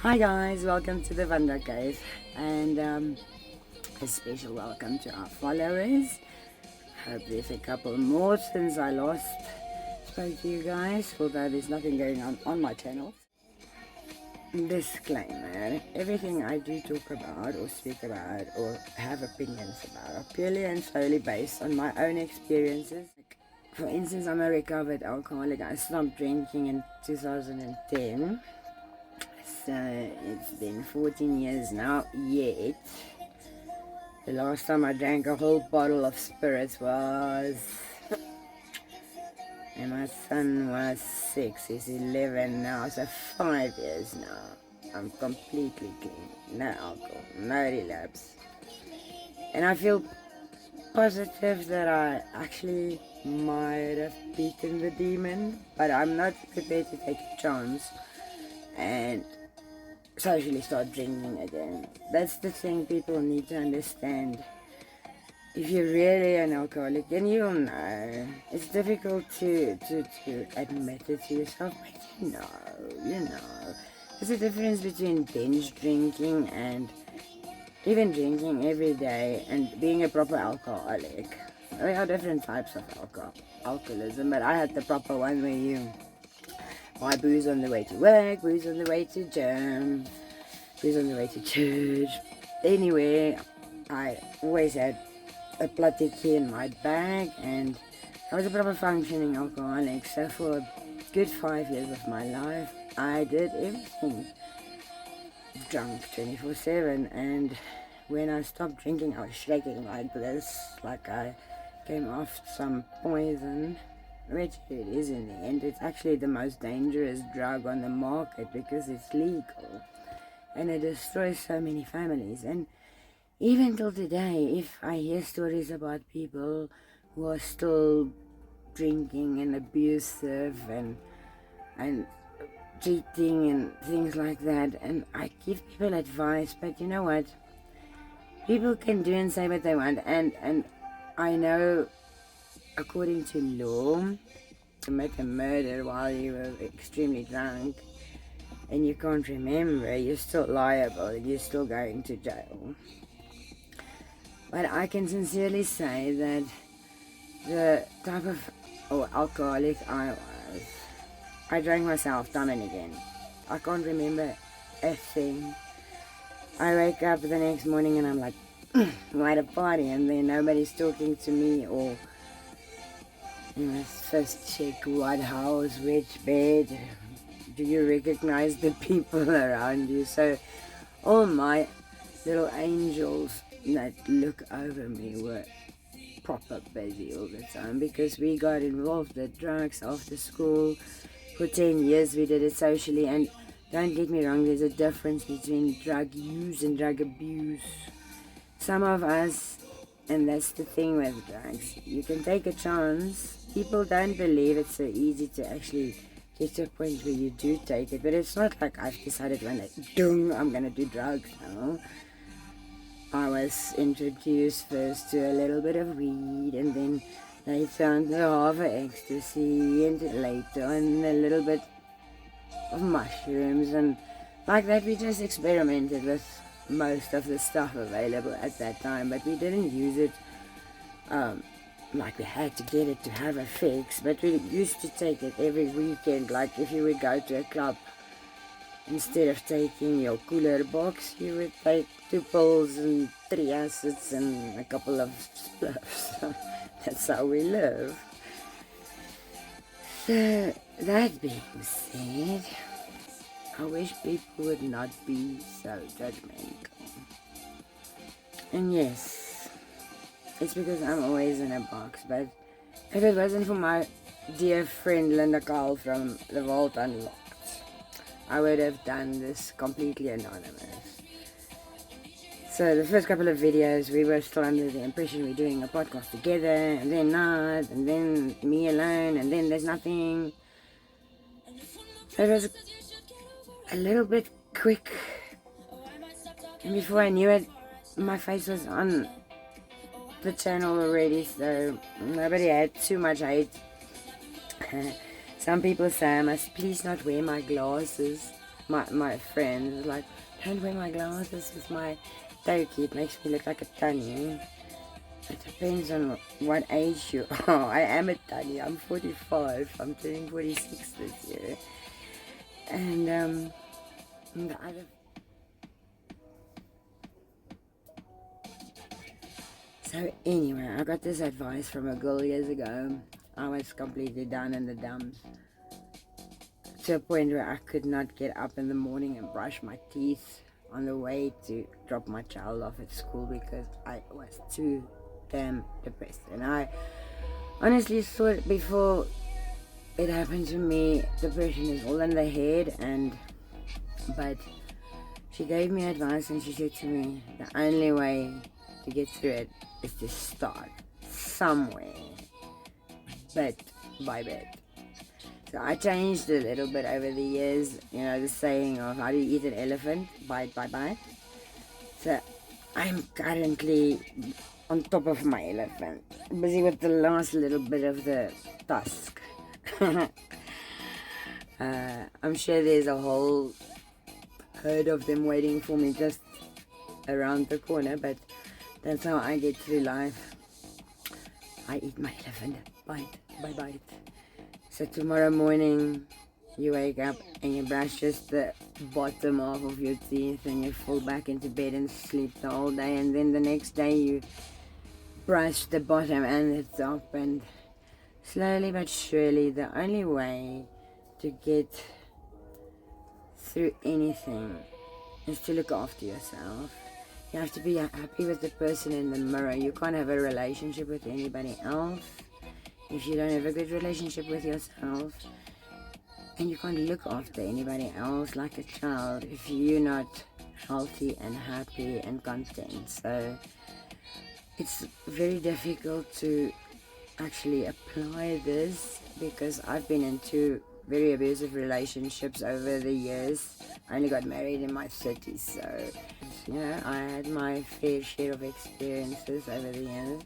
Hi guys, welcome to the Vanda Cave, and a special welcome to our followers. Hope there's a couple more since I last spoke to you guys, although there's nothing going on my channel. Disclaimer: everything I do talk about or speak about or have opinions about are purely and solely based on my own experiences. For instance, I'm a recovered alcoholic. I stopped drinking in 2010. So it's been 14 years now, yet the last time I drank a whole bottle of spirits was and my son was 6, he's 11 now, so 5 years now. I'm completely clean, no alcohol, no relapse. And I feel positive that I actually might have beaten the demon, but I'm not prepared to take a chance and socially start drinking again. That's the thing people need to understand. If you're really an alcoholic, then you'll know. It's difficult to admit it to yourself, but you know. There's a difference between binge drinking and even drinking every day and being a proper alcoholic. There are different types of alcoholism, but I had the proper one where you buy booze on the way to work, booze on the way to gym, booze on the way to church. Anyway, I always had a platiki in my bag, and I was a proper functioning alcoholic. So for a good 5 years of my life, I did everything drunk 24/7. And when I stopped drinking, I was shaking like this, like I came off some poison, which it is in the end. It's actually the most dangerous drug on the market because it's legal and it destroys so many families. And even till today, if I hear stories about people who are still drinking and abusive and cheating and things like that, and I give people advice, but you know what? People can do and say what they want, and I know according to law, commit a murder while you were extremely drunk and you can't remember, you're still liable, you're still going to jail. But I can sincerely say that the type of alcoholic I was, I drank myself time and again. I can't remember a thing. I wake up the next morning and I'm like, I'm at a party and then nobody's talking to me, or you must first check what house, which bed. Do you recognize the people around you? So all my little angels that look over me were proper busy all the time because we got involved with drugs after school. For 10 years we did it socially, and don't get me wrong, there's a difference between drug use and drug abuse. Some of us, and that's the thing with drugs, you can take a chance. People don't believe it's so easy to actually get to a point where you do take it, but it's not like I've decided one day, I'm gonna do drugs now. I was introduced first to a little bit of weed, and then later on to half of ecstasy, and later on a little bit of mushrooms, and like that we just experimented with most of the stuff available at that time, but we didn't use it like we had to get it to have a fix, but we used to take it every weekend. Like if you would go to a club, instead of taking your cooler box, you would take 2 pills and 3 acids and a couple of spliffs. That's how we live. So, that being said, I wish people would not be so judgmental. And yes, it's because I'm always in a box, but if it wasn't for my dear friend Linda Carl from The Vault Unlocked, I would have done this completely anonymous. So the first couple of videos, we were still under the impression we're doing a podcast together, and then not, and then me alone, and then there's nothing. So it was a little bit quick, and before I knew it, my face was on the channel already, so nobody had too much hate. Some people say I must please not wear my glasses. my friend was like, don't wear my glasses with my toki, it makes me look like a tunny. It depends on what age you are. I am a tunny, I'm 45, I'm turning 46 this year. And the other... So anyway, I got this advice from a girl years ago. I was completely down in the dumps, to a point where I could not get up in the morning and brush my teeth on the way to drop my child off at school because I was too damn depressed. And I honestly thought before it happened to me, depression is all in the head. But she gave me advice and she said to me, the only way to get through it is to start somewhere, bit by bit. So I changed a little bit over the years, the saying of how do you eat an elephant? Bite by bite. So I'm currently on top of my elephant, busy with the last little bit of the tusk. I'm sure there's a whole herd of them waiting for me just around the corner, but that's how I get through life. I eat my elephant bite by bite. So tomorrow morning you wake up and you brush just the bottom half of your teeth and you fall back into bed and sleep the whole day, and then the next day you brush the bottom and the top, and slowly but surely the only way to get through anything is to look after yourself. You have to be happy with the person in the mirror. You can't have a relationship with anybody else if you don't have a good relationship with yourself, and you can't look after anybody else like a child if you're not healthy and happy and content. So it's very difficult to actually apply this because I've been in 2 very abusive relationships over the years. I only got married in my 30s, so I had my fair share of experiences over the years.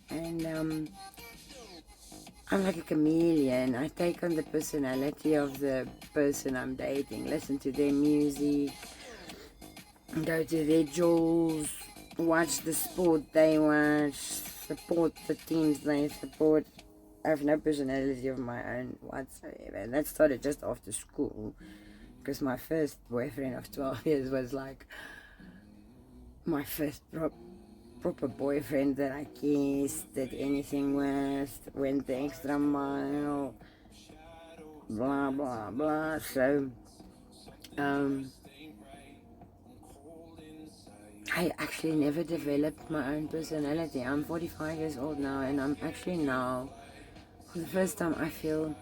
And I'm like a chameleon. I take on the personality of the person I'm dating, listen to their music, go to their jewels, watch the sport they watch, support the teams they support. I have no personality of my own whatsoever. And that started just after school, because my first boyfriend of 12 years was like my first proper boyfriend that I kissed, did anything with, went the extra mile, blah blah blah. So I actually never developed my own personality. I'm 45 years old now, and I'm actually now, for the first time, I feel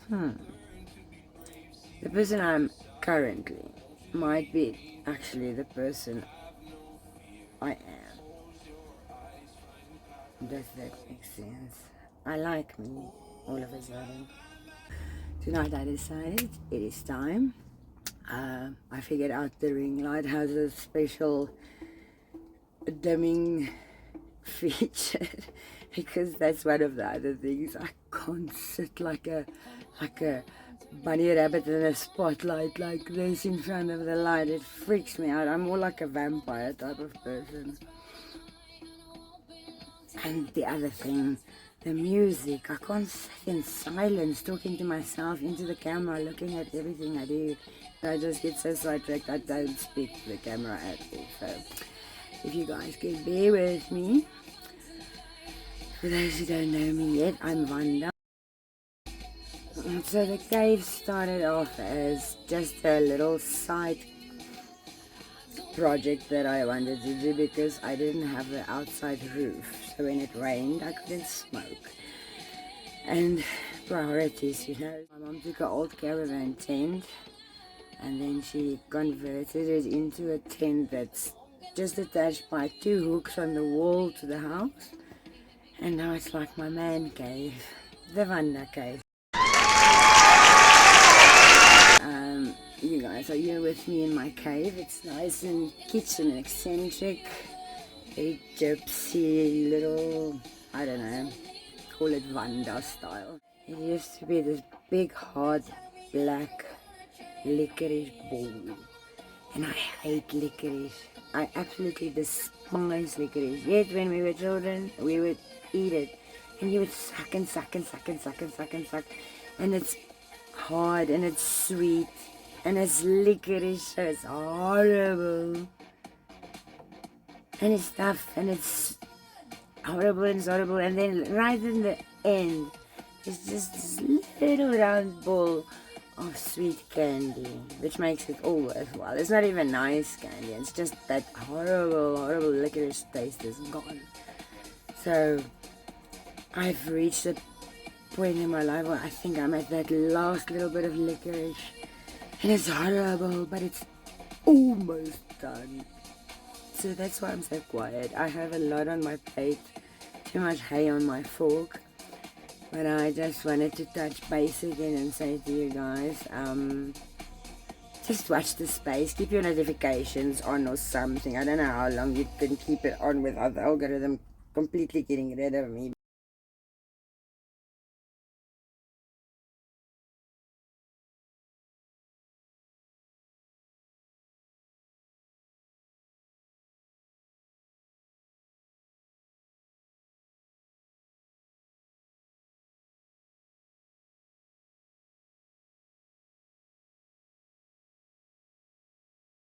the person I'm currently might be actually the person I am. Does that make sense? I like me all of a sudden. Tonight I decided it is time. I figured out the ring light has a special dimming feature because that's one of the other things. I can't sit like a bunny rabbit in a spotlight like this in front of the light. It freaks me out. I'm more like a vampire type of person. And the other thing, the music. I can't sit in silence talking to myself into the camera, looking at everything I do. I just get so sidetracked I don't speak to the camera at all. So if you guys can bear with me. For those who don't know me yet, I'm Wanda. So the cave started off as just a little side project that I wanted to do because I didn't have an outside roof. So when it rained, I couldn't smoke. And priorities, My mom took an old caravan tent and then she converted it into a tent that's just attached by 2 hooks on the wall to the house. And now it's like my man cave, the Wanda cave. You guys are here with me in my cave. It's nice and kitchen eccentric, very gypsy little, I don't know, call it Wanda style. It used to be this big hard black licorice ball. And I hate licorice. I absolutely despise licorice. Yet when we were children, we would eat it. And you would suck and suck and suck and suck and suck and suck. And it's hard and it's sweet. And it's licorice, so it's horrible. And it's tough and it's horrible and it's horrible. And then right in the end, it's just this little round ball of sweet candy, which makes it all worthwhile. It's not even nice candy, it's just that horrible licorice taste is gone. So I've reached a point in my life where I think I'm at that last little bit of licorice, and it's horrible, but it's almost done. So that's why I'm so quiet. I have a lot on my plate, too much hay on my fork. But I just wanted to touch base again and say to you guys, just watch the space, keep your notifications on or something. I don't know how long you can keep it on without the algorithm completely getting rid of me.